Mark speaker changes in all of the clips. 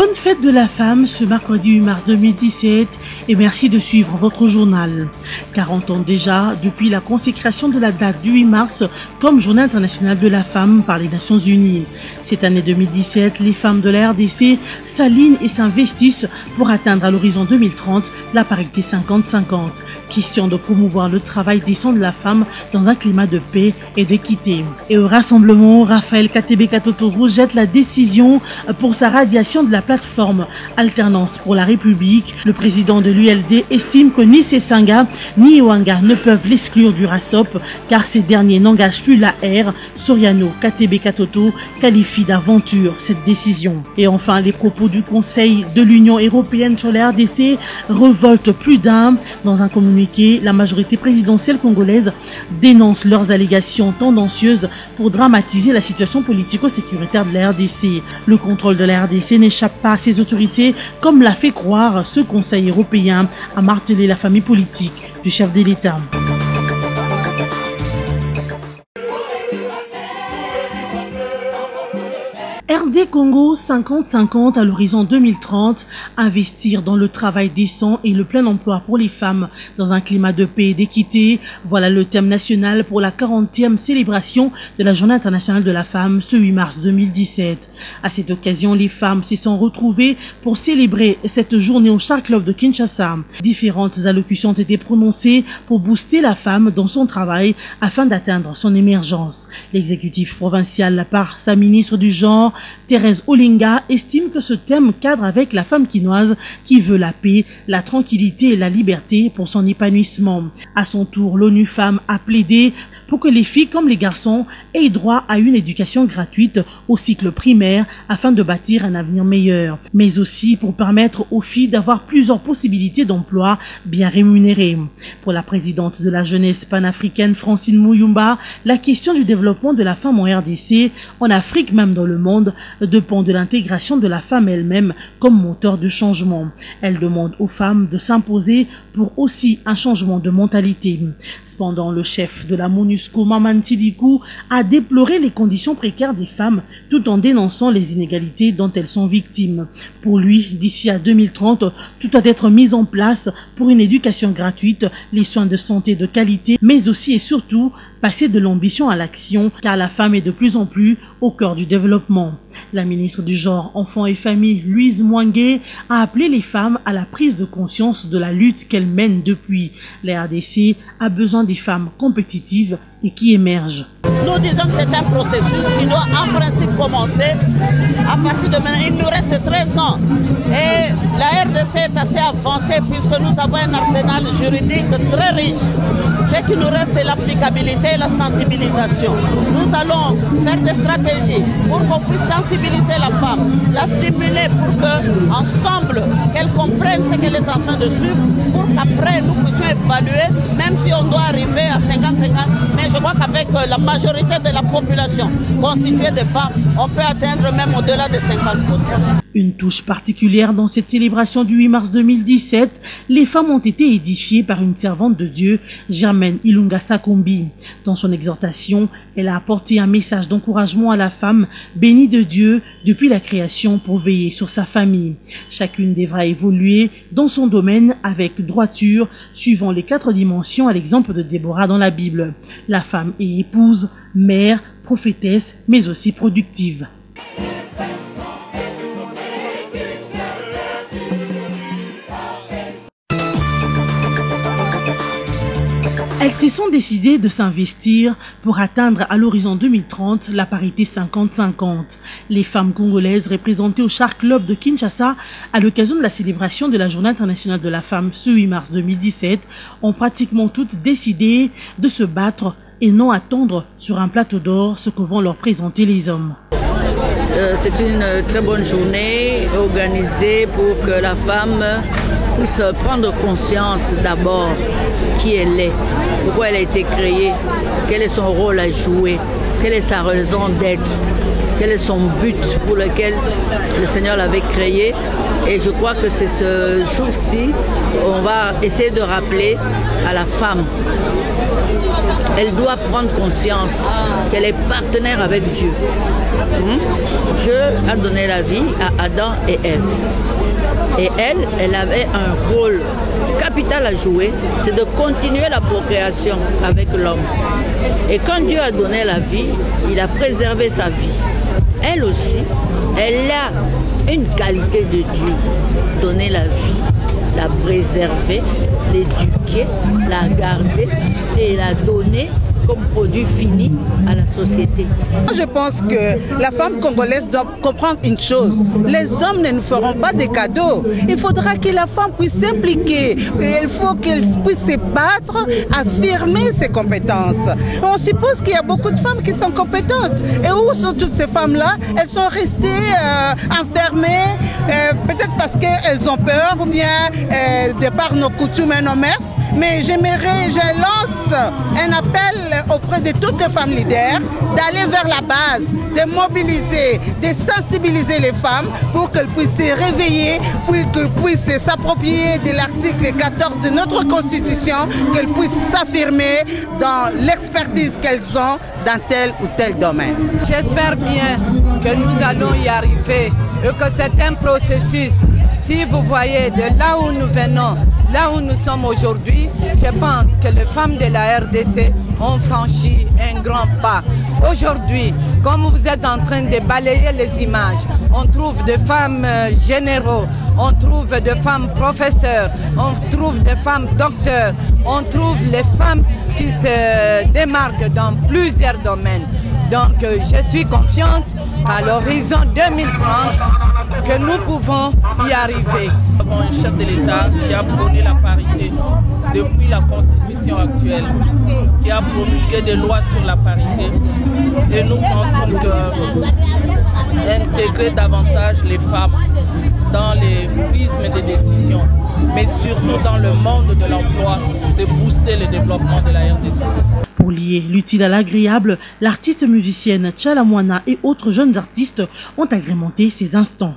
Speaker 1: Bonne fête de la femme ce mercredi 8 mars 2017 et merci de suivre votre journal. 40 ans déjà depuis la consécration de la date du 8 mars comme Journée internationale de la femme par les Nations Unies. Cette année 2017, les femmes de la RDC s'alignent et s'investissent pour atteindre à l'horizon 2030 la parité 50-50. Question de promouvoir le travail décent de la femme dans un climat de paix et d'équité. Et au rassemblement, Raphaël Katebe Katoto rejette la décision pour sa radiation de la plateforme Alternance pour la République. Le président de l'ULD estime que ni Sesanga ni Ewanga ne peuvent l'exclure du RASOP car ces derniers n'engagent plus l'AR. Soriano Katebe Katoto qualifie d'aventure cette décision. Et enfin, les propos du Conseil de l'Union européenne sur la RDC revoltent plus d'un. Dans un communiqué, la majorité présidentielle congolaise dénonce leurs allégations tendancieuses pour dramatiser la situation politico-sécuritaire de la RDC. Le contrôle de la RDC n'échappe pas à ses autorités, comme l'a fait croire ce Conseil européen, a martelé la famille politique du chef de l'État. RD Congo 50-50 à l'horizon 2030, investir dans le travail décent et le plein emploi pour les femmes dans un climat de paix et d'équité. Voilà le thème national pour la 40e célébration de la Journée internationale de la femme ce 8 mars 2017. À cette occasion, les femmes se sont retrouvées pour célébrer cette journée au Char Club de Kinshasa. Différentes allocutions ont été prononcées pour booster la femme dans son travail afin d'atteindre son émergence. L'exécutif provincial, par sa ministre du genre, Thérèse Olinga, estime que ce thème cadre avec la femme quinoise qui veut la paix, la tranquillité et la liberté pour son épanouissement. À son tour, l'ONU Femmes a plaidé pour que les filles comme les garçons aient droit à une éducation gratuite au cycle primaire afin de bâtir un avenir meilleur, mais aussi pour permettre aux filles d'avoir plusieurs possibilités d'emploi bien rémunérées. Pour la présidente de la jeunesse panafricaine Francine Mouyumba, la question du développement de la femme en RDC, en Afrique même dans le monde, dépend de l'intégration de la femme elle-même comme moteur de changement. Elle demande aux femmes de s'imposer pour aussi un changement de mentalité. Cependant, le chef de la MONUSCO, Maman Tidikou, a déploré les conditions précaires des femmes tout en dénonçant les inégalités dont elles sont victimes. Pour lui, d'ici à 2030, tout doit être mis en place pour une éducation gratuite, les soins de santé de qualité, mais aussi et surtout passer de l'ambition à l'action, car la femme est de plus en plus au cœur du développement. La ministre du Genre, Enfants et Familles, Louise Mwangué, a appelé les femmes à la prise de conscience de la lutte qu'elles mènent depuis. La RDC a besoin des femmes compétitives et qui émergent.
Speaker 2: Nous disons que c'est un processus qui doit en principe commencer à partir de maintenant. Il nous reste 13 ans et la RDC est assez avancée puisque nous avons un arsenal juridique très riche. Ce qui nous reste, c'est l'applicabilité et la sensibilisation. Nous allons faire des stratégies pour qu'on puisse sensibiliser la femme, la stimuler pour qu'ensemble, qu'elle comprenne ce qu'elle est en train de suivre, pour qu'après nous puissions évaluer, même si on doit arriver à 50-50, mais je crois qu'avec la majorité de la population constituée de femmes, on peut atteindre même au-delà de 50%.
Speaker 1: Une touche particulière dans cette célébration du 8 mars 2017, les femmes ont été édifiées par une servante de Dieu, Germaine Ilunga Sakombi. Dans son exhortation, elle a apporté un message d'encouragement à la femme bénie de Dieu depuis la création pour veiller sur sa famille. Chacune devra évoluer dans son domaine avec droiture, suivant les 4 dimensions à l'exemple de Déborah dans la Bible. La femme est épouse, mère, prophétesse, mais aussi productive. Elles se sont décidées de s'investir pour atteindre à l'horizon 2030 la parité 50-50. Les femmes congolaises représentées au Char Club de Kinshasa à l'occasion de la célébration de la Journée internationale de la femme ce 8 mars 2017 ont pratiquement toutes décidé de se battre et non attendre sur un plateau d'or ce que vont leur présenter les hommes.
Speaker 3: C'est une très bonne journée organisée pour que la femme puisse prendre conscience d'abord qui elle est, pourquoi elle a été créée, quel est son rôle à jouer, quelle est sa raison d'être, quel est son but pour lequel le Seigneur l'avait créée. Et je crois que c'est ce jour-ci, on va essayer de rappeler à la femme. Elle doit prendre conscience qu'elle est partenaire avec Dieu. Dieu a donné la vie à Adam et Ève. Et elle avait un rôle capital à jouer, c'est de continuer la procréation avec l'homme. Et quand Dieu a donné la vie, il a préservé sa vie. Elle aussi, elle a une qualité de Dieu, donner la vie, la préserver, l'éduquer, la garder et la donner comme produit fini à la société.
Speaker 4: Je pense que la femme congolaise doit comprendre une chose. Les hommes ne nous feront pas des cadeaux. Il faudra que la femme puisse s'impliquer. Il faut qu'elle puisse se battre, affirmer ses compétences. On suppose qu'il y a beaucoup de femmes qui sont compétentes. Et où sont toutes ces femmes-là? Elles sont restées enfermées, peut-être parce qu'elles ont peur ou bien de par nos coutumes et nos mœurs. Mais je lance un appel auprès de toutes les femmes leaders d'aller vers la base, de mobiliser, de sensibiliser les femmes pour qu'elles puissent se réveiller, pour qu'elles puissent s'approprier de l'article 14 de notre Constitution, qu'elles puissent s'affirmer dans l'expertise qu'elles ont dans tel ou tel domaine.
Speaker 5: J'espère bien que nous allons y arriver et que c'est un processus. Si vous voyez de là où nous venons, là où nous sommes aujourd'hui, je pense que les femmes de la RDC ont franchi un grand pas. Aujourd'hui, comme vous êtes en train de balayer les images, on trouve des femmes généraux, on trouve des femmes professeurs, on trouve des femmes docteurs, on trouve les femmes qui se démarquent dans plusieurs domaines. Donc je suis confiante qu'à l'horizon 2030, que nous pouvons y arriver.
Speaker 6: Nous avons un chef de l'État qui a prôné la parité depuis la Constitution actuelle, qui a promulgué des lois sur la parité. Et nous pensons qu'intégrer davantage les femmes dans les prismes des décisions, mais surtout dans le monde de l'emploi, c'est booster le développement de la RDC.
Speaker 1: Pour lier l'utile à l'agréable, l'artiste musicienne Tchala Moana et autres jeunes artistes ont agrémenté ces instants.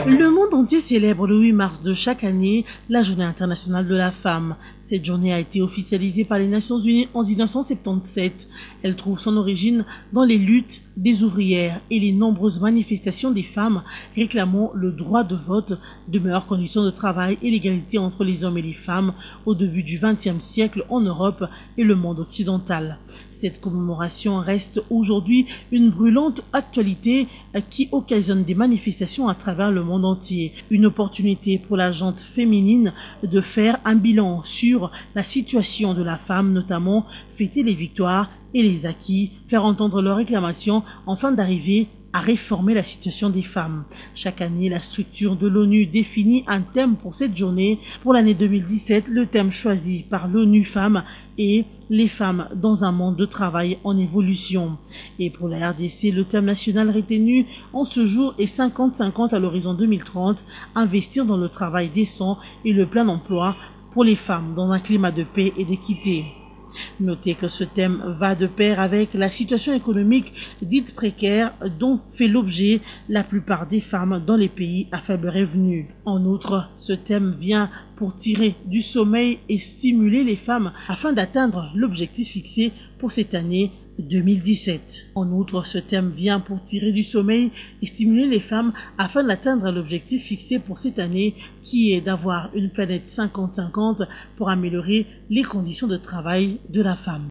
Speaker 1: Le monde entier célèbre le 8 mars de chaque année la Journée internationale de la femme. Cette journée a été officialisée par les Nations Unies en 1977. Elle trouve son origine dans les luttes des ouvrières et les nombreuses manifestations des femmes réclamant le droit de vote, de meilleures conditions de travail et l'égalité entre les hommes et les femmes au début du XXe siècle en Europe et le monde occidental. Cette commémoration reste aujourd'hui une brûlante actualité qui occasionne des manifestations à travers le monde entier. Une opportunité pour la gente féminine de faire un bilan sur la situation de la femme, notamment fêter les victoires et les acquis, faire entendre leurs réclamations afin d'arriver à réformer la situation des femmes. Chaque année, la structure de l'ONU définit un thème pour cette journée. Pour l'année 2017, le thème choisi par l'ONU Femmes est les femmes dans un monde de travail en évolution. Et pour la RDC, le thème national retenu en ce jour est 50-50 à l'horizon 2030, investir dans le travail décent et le plein emploi pour les femmes dans un climat de paix et d'équité. Notez que ce thème va de pair avec la situation économique dite précaire dont fait l'objet la plupart des femmes dans les pays à faible revenu. En outre, ce thème vient pour tirer du sommeil et stimuler les femmes afin d'atteindre l'objectif fixé pour cette année 2017. En outre, ce thème vient pour tirer du sommeil et stimuler les femmes afin d'atteindre l'objectif fixé pour cette année qui est d'avoir une planète 50-50 pour améliorer les conditions de travail de la femme.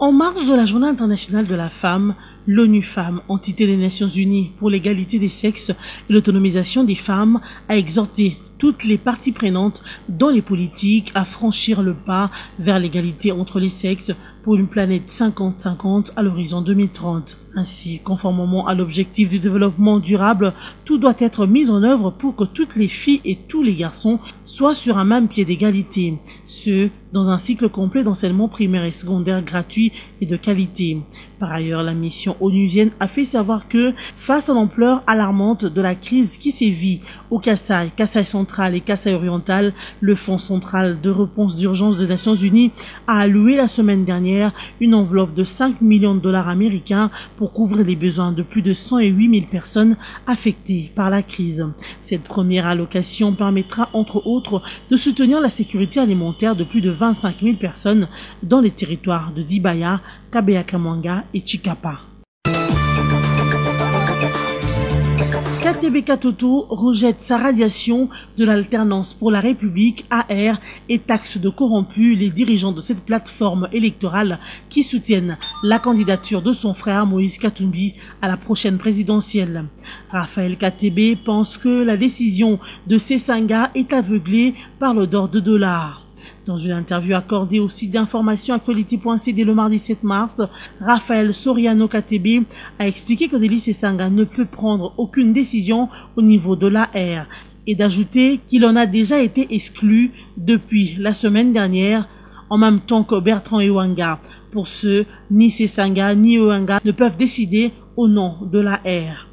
Speaker 1: En marge de la Journée internationale de la femme, l'ONU Femmes, entité des Nations Unies pour l'égalité des sexes et l'autonomisation des femmes, a exhorté toutes les parties prenantes dans les politiques à franchir le pas vers l'égalité entre les sexes pour une planète 50-50 à l'horizon 2030. Ainsi, conformément à l'objectif du développement durable, tout doit être mis en œuvre pour que toutes les filles et tous les garçons soient sur un même pied d'égalité. Ce dans un cycle complet d'enseignement primaire et secondaire gratuit et de qualité. Par ailleurs, la mission onusienne a fait savoir que, face à l'ampleur alarmante de la crise qui sévit au Kasaï, Kasaï central et Kasaï oriental, le Fonds central de réponse d'urgence des Nations Unies a alloué la semaine dernière une enveloppe de 5 millions de dollars américains pour couvrir les besoins de plus de 108 000 personnes affectées par la crise. Cette première allocation permettra entre autres de soutenir la sécurité alimentaire de plus de 25 000 personnes dans les territoires de Dibaya, Kabeya-Kamwanga et Chikapa. KTB Katoto rejette sa radiation de l'alternance pour la République AR et taxe de corrompus les dirigeants de cette plateforme électorale qui soutiennent la candidature de son frère Moïse Katumbi à la prochaine présidentielle. Raphaël KTB pense que la décision de Sesanga est aveuglée par l'odeur de dollars. Dans une interview accordée au site d'information actualité.cd le mardi 7 mars, Raphaël Soriano KTB a expliqué que Deli Sesanga ne peut prendre aucune décision au niveau de l'AR et d'ajouter qu'il en a déjà été exclu depuis la semaine dernière, en même temps que Bertrand Ewanga. Pour ce, ni Sesanga ni Ewanga ne peuvent décider au nom de l'AR.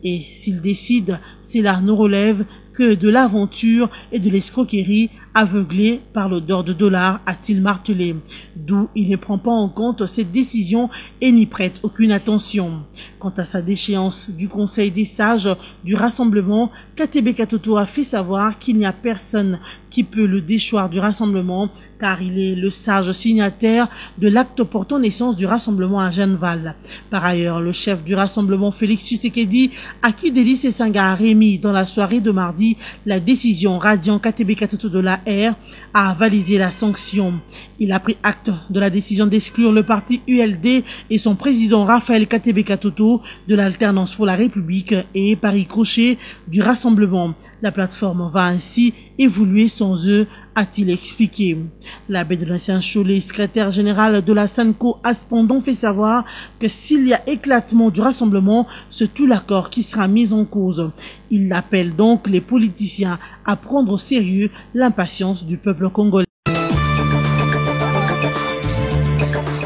Speaker 1: Et s'ils décident, cela ne relève que de l'aventure et de l'escroquerie aveuglée par l'odeur de dollars, a-t-il martelé. D'où il ne prend pas en compte cette décision et n'y prête aucune attention. Quant à sa déchéance du Conseil des sages du rassemblement, KTB Katoto a fait savoir qu'il n'y a personne qui peut le déchoir du rassemblement car il est le sage signataire de l'acte portant naissance du rassemblement à Genval. Par ailleurs, le chef du rassemblement Félix Tshisekedi, à qui Deli Sesanga a remis dans la soirée de mardi la décision radiant KTB Katoto de l'AR, a avalisé la sanction. Il a pris acte de la décision d'exclure le parti ULD et son président Raphaël KTB Katoto de l'alternance pour la République et par ricochet du rassemblement. La plateforme va ainsi évoluer sans eux, a-t-il expliqué. L'abbé de l'ancien Cholet, secrétaire général de la SANCO, a cependant fait savoir que s'il y a éclatement du rassemblement, c'est tout l'accord qui sera mis en cause. Il appelle donc les politiciens à prendre au sérieux l'impatience du peuple congolais.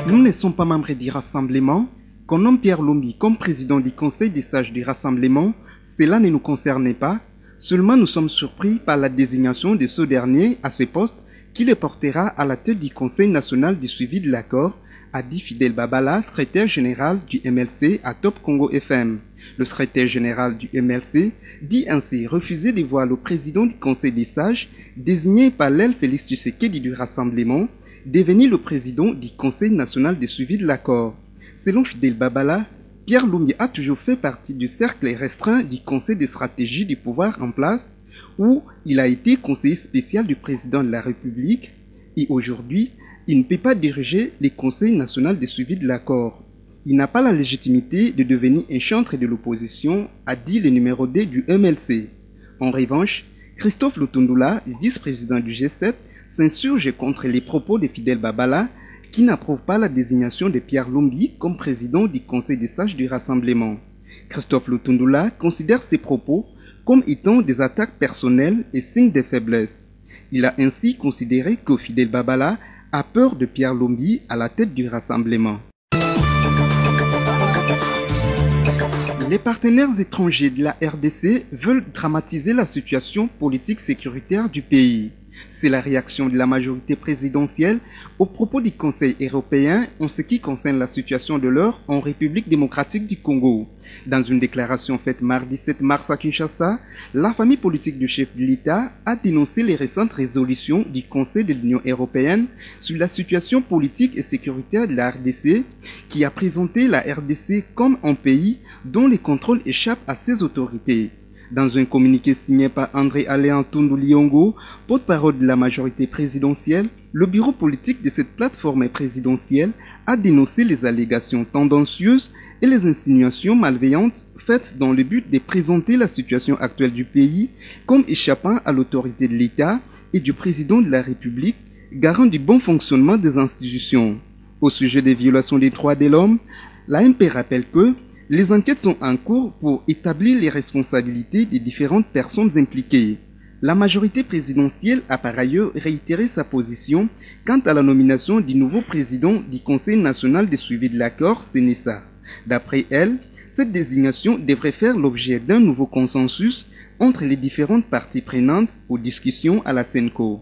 Speaker 7: Nous ne sommes pas membres du rassemblement. Qu'on nomme Pierre Lumbi comme président du Conseil des sages du rassemblement, cela ne nous concerne pas. Seulement nous sommes surpris par la désignation de ce dernier à ce poste qui le portera à la tête du Conseil national du suivi de l'accord, a dit Fidel Babala, secrétaire général du MLC à Top Congo FM. Le secrétaire général du MLC dit ainsi refuser de voir le président du Conseil des sages, désigné par l'aile Félix Tshisekedi du Rassemblement, devenir le président du Conseil national de suivi de l'accord. Selon Fidel Babala, Pierre Lumbi a toujours fait partie du cercle restreint du Conseil de stratégie du pouvoir en place, où il a été conseiller spécial du président de la République, et aujourd'hui, il ne peut pas diriger le Conseil national de suivi de l'accord. Il n'a pas la légitimité de devenir un chantre de l'opposition, a dit le numéro 2 du MLC. En revanche, Christophe Lutundula, vice-président du G7, s'insurge contre les propos de Fidel Babala, qui n'approuve pas la désignation de Pierre Lumbi comme président du Conseil des sages du Rassemblement. Christophe Lutundula considère ces propos comme étant des attaques personnelles et signes de faiblesse. Il a ainsi considéré que Fidel Babala a peur de Pierre Lumbi à la tête du Rassemblement. Les partenaires étrangers de la RDC veulent dramatiser la situation politique sécuritaire du pays. C'est la réaction de la majorité présidentielle au propos du Conseil européen en ce qui concerne la situation de l'heure en République démocratique du Congo. Dans une déclaration faite mardi 7 mars à Kinshasa, la famille politique du chef de l'État a dénoncé les récentes résolutions du Conseil de l'Union européenne sur la situation politique et sécuritaire de la RDC, qui a présenté la RDC comme un pays dont les contrôles échappent à ses autorités. Dans un communiqué signé par André Alain Tundu Liongo, porte-parole de la majorité présidentielle, le bureau politique de cette plateforme présidentielle a dénoncé les allégations tendancieuses et les insinuations malveillantes faites dans le but de présenter la situation actuelle du pays comme échappant à l'autorité de l'État et du président de la République, garant du bon fonctionnement des institutions. Au sujet des violations des droits de l'homme, l'AMP rappelle que les enquêtes sont en cours pour établir les responsabilités des différentes personnes impliquées. La majorité présidentielle a par ailleurs réitéré sa position quant à la nomination du nouveau président du Conseil national de suivi de l'accord, CNSA. D'après elle, cette désignation devrait faire l'objet d'un nouveau consensus entre les différentes parties prenantes aux discussions à la CENCO.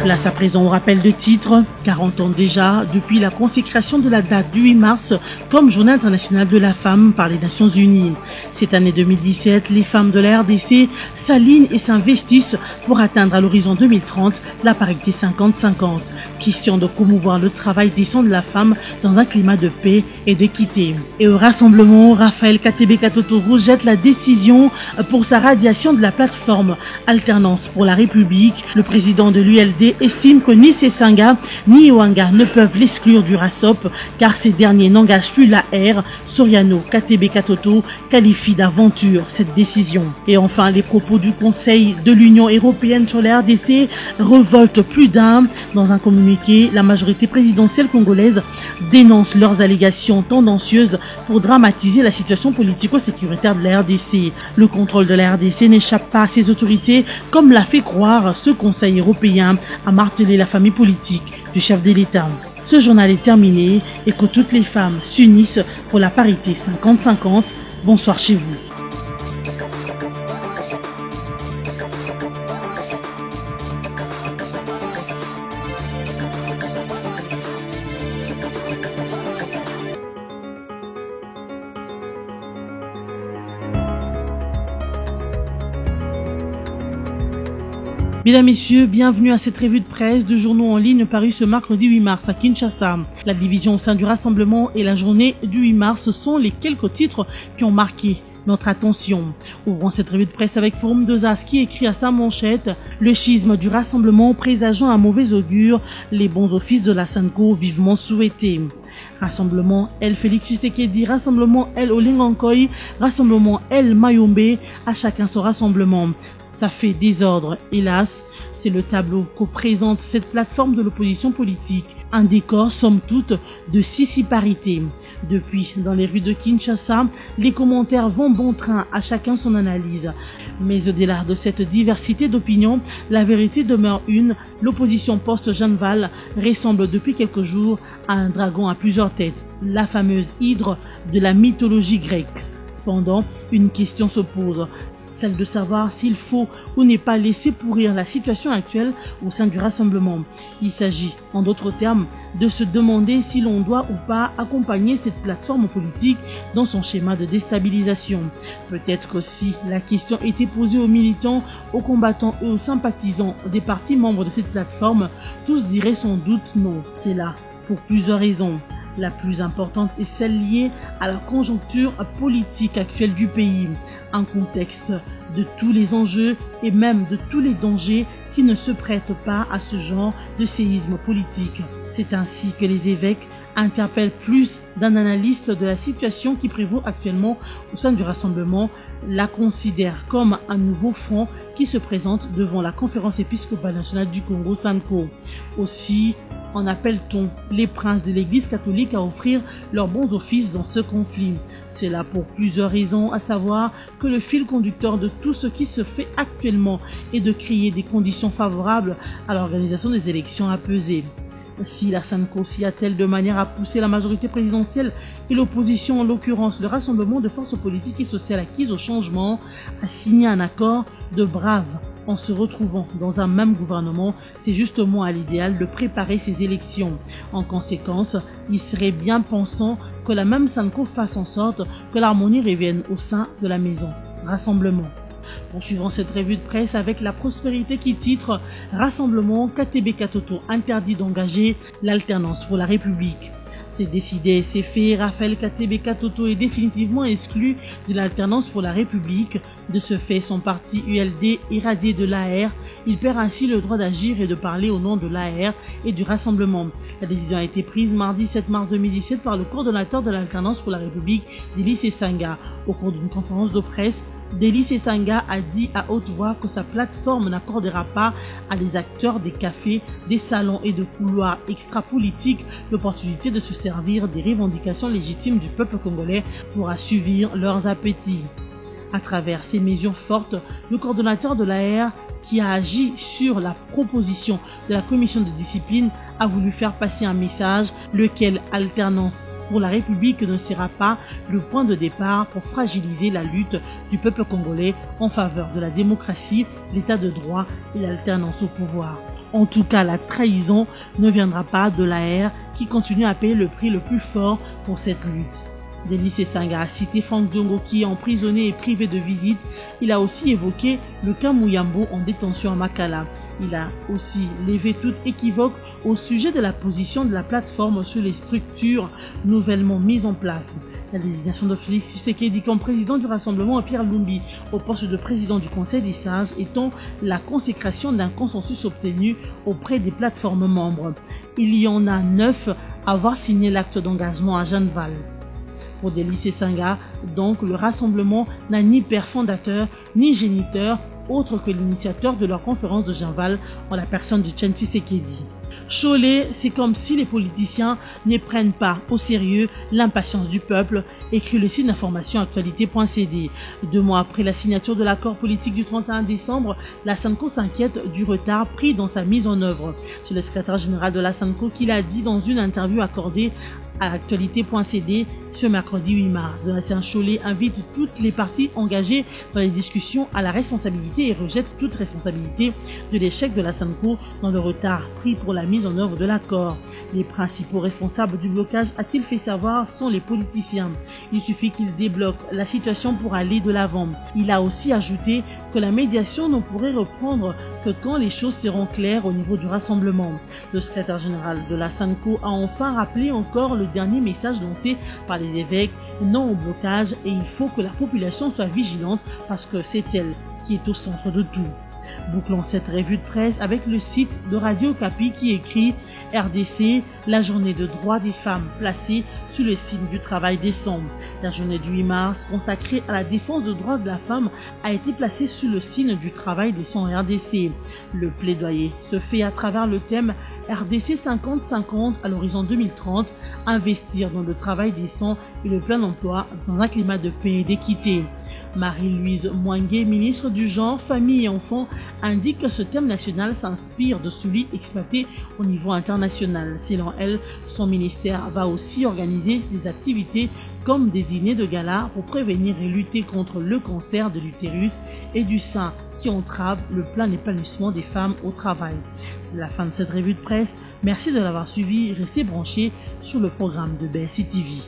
Speaker 1: Place à présent au rappel de titres. 40 ans déjà, depuis la consécration de la date du 8 mars comme Journée internationale de la femme par les Nations Unies. Cette année 2017, les femmes de la RDC s'alignent et s'investissent pour atteindre à l'horizon 2030 la parité 50-50. Question de promouvoir le travail décent de la femme dans un climat de paix et d'équité. Et au rassemblement, Raphaël Katebe-Katoto rejette la décision pour sa radiation de la plateforme Alternance pour la République. Le président de l'ULD estime que ni Sesanga ni Iwanga ne peuvent l'exclure du RASOP car ces derniers n'engagent plus l'AR. Soriano Katebe-Katoto qualifie d'aventure cette décision. Et enfin, les propos du Conseil de l'Union européenne sur la RDC revoltent plus d'un. Dans un communiqué, la majorité présidentielle congolaise dénonce leurs allégations tendancieuses pour dramatiser la situation politico-sécuritaire de la RDC. Le contrôle de la RDC n'échappe pas à ses autorités, comme l'a fait croire ce Conseil européen, a martelé la famille politique du chef de l'État. Ce journal est terminé et que toutes les femmes s'unissent pour la parité 50-50. Bonsoir chez vous. Mesdames, Messieurs, bienvenue à cette revue de presse de journaux en ligne parue ce mercredi 8 mars à Kinshasa. La division au sein du Rassemblement et la journée du 8 mars sont les quelques titres qui ont marqué notre attention. Ouvrons cette revue de presse avec Forum 2As qui écrit à sa manchette « Le schisme du Rassemblement présageant un mauvais augure, les bons offices de la SENCO vivement souhaités ». Rassemblement L Félix Tshisekedi, Rassemblement L Olengankoy, Rassemblement L Mayombe, à chacun son rassemblement. Ça fait désordre, hélas, c'est le tableau que présente cette plateforme de l'opposition politique. Un décor, somme toute, de sissiparité. Depuis, dans les rues de Kinshasa, les commentaires vont bon train, à chacun son analyse. Mais au-delà de cette diversité d'opinions, la vérité demeure une. L'opposition post-Jeanneval ressemble depuis quelques jours à un dragon à plusieurs têtes, la fameuse hydre de la mythologie grecque. Cependant, une question se pose. Celle de savoir s'il faut ou n'est pas laisser pourrir la situation actuelle au sein du Rassemblement. Il s'agit, en d'autres termes, de se demander si l'on doit ou pas accompagner cette plateforme politique dans son schéma de déstabilisation. Peut-être que si la question était posée aux militants, aux combattants et aux sympathisants des partis membres de cette plateforme, tous diraient sans doute non. C'est là, pour plusieurs raisons. La plus importante est celle liée à la conjoncture politique actuelle du pays, un contexte de tous les enjeux et même de tous les dangers qui ne se prêtent pas à ce genre de séisme politique. C'est ainsi que les évêques interpellent plus d'un analyste de la situation qui prévaut actuellement au sein du Rassemblement, la considère comme un nouveau front qui se présente devant la conférence épiscopale nationale du Congo, SENCO. Aussi en appelle-t-on les princes de l'Église catholique à offrir leurs bons offices dans ce conflit. C'est là pour plusieurs raisons, à savoir que le fil conducteur de tout ce qui se fait actuellement est de créer des conditions favorables à l'organisation des élections apaisées. Si la SENCO s'y attelle de manière à pousser la majorité présidentielle et l'opposition, en l'occurrence le rassemblement de forces politiques et sociales acquises au changement, à signer un accord de braves en se retrouvant dans un même gouvernement, c'est justement à l'idéal de préparer ces élections. En conséquence, il serait bien pensant que la même SENCO fasse en sorte que l'harmonie revienne au sein de la maison. Rassemblement. Poursuivons cette revue de presse avec La Prospérité qui titre « Rassemblement Katebe-Katoto interdit d'engager l'alternance pour la République ». C'est décidé, c'est fait, Raphaël Katebe-Katoto est définitivement exclu de l'alternance pour la République. De ce fait, son parti ULD est radié de l'AR. Il perd ainsi le droit d'agir et de parler au nom de l'AR et du Rassemblement. La décision a été prise mardi 7 mars 2017 par le coordonnateur de l'alternance pour la République, Deli Sesanga. Au cours d'une conférence de presse, Deli Sesanga a dit à haute voix que sa plateforme n'accordera pas à des acteurs des cafés, des salons et de couloirs extra-politiques l'opportunité de se servir des revendications légitimes du peuple congolais pour assouvir leurs appétits. À travers ces mesures fortes, le coordonnateur de l'AR, qui a agi sur la proposition de la commission de discipline, a voulu faire passer un message, lequel alternance pour la République ne sera pas le point de départ pour fragiliser la lutte du peuple congolais en faveur de la démocratie, l'état de droit et l'alternance au pouvoir. En tout cas, la trahison ne viendra pas de l'AR qui continue à payer le prix le plus fort pour cette lutte. Délice Esanga a cité Franck Diongo qui est emprisonné et privé de visite. Il a aussi évoqué le cas Mouyambo en détention à Makala. Il a aussi levé toute équivoque au sujet de la position de la plateforme sur les structures nouvellement mises en place. La désignation de Félix Tshisekedi comme président du Rassemblement et Pierre Lumbi au poste de président du Conseil des sages étant la consécration d'un consensus obtenu auprès des plateformes membres. Il y en a 9 à avoir signé l'acte d'engagement à Jeanneval. Pour Délice Esanga, donc, le rassemblement n'a ni père fondateur, ni géniteur, autre que l'initiateur de leur conférence de Jeanneval en la personne de Etienne Tshisekedi. Cholet, c'est comme si les politiciens ne prennent pas au sérieux l'impatience du peuple, écrit le site d'information actualité.cd. 2 mois après la signature de l'accord politique du 31 décembre, la SANCO s'inquiète du retard pris dans sa mise en œuvre. C'est le secrétaire général de la SANCO qui l'a dit dans une interview accordée à actualité.cd ce mercredi 8 mars. Donatien Cholet invite toutes les parties engagées dans les discussions à la responsabilité et rejette toute responsabilité de l'échec de la SANCO dans le retard pris pour la mise en œuvre de l'accord. Les principaux responsables du blocage, a-t-il fait savoir, sont les politiciens. Il suffit qu'ils débloquent la situation pour aller de l'avant. Il a aussi ajouté que la médiation ne pourrait reprendre que quand les choses seront claires au niveau du rassemblement. Le secrétaire général de la SANCO a enfin rappelé encore le dernier message lancé par les évêques, non au blocage, et il faut que la population soit vigilante parce que c'est elle qui est au centre de tout. Bouclons cette revue de presse avec le site de Radio Okapi qui écrit RDC, la journée de droit des femmes placée sous le signe du travail décembre. La journée du 8 mars, consacrée à la défense des droits de la femme, a été placée sous le signe du travail décent RDC. Le plaidoyer se fait à travers le thème RDC 50-50 à l'horizon 2030, investir dans le travail décent et le plein emploi dans un climat de paix et d'équité. Marie-Louise Mouangué, ministre du Genre, Famille et Enfants, indique que ce thème national s'inspire de celui exploité au niveau international. Selon elle, son ministère va aussi organiser des activités comme des dîners de gala pour prévenir et lutter contre le cancer de l'utérus et du sein qui entrave le plein épanouissement des femmes au travail. C'est la fin de cette revue de presse. Merci de l'avoir suivi. Restez branchés sur le programme de BSI TV.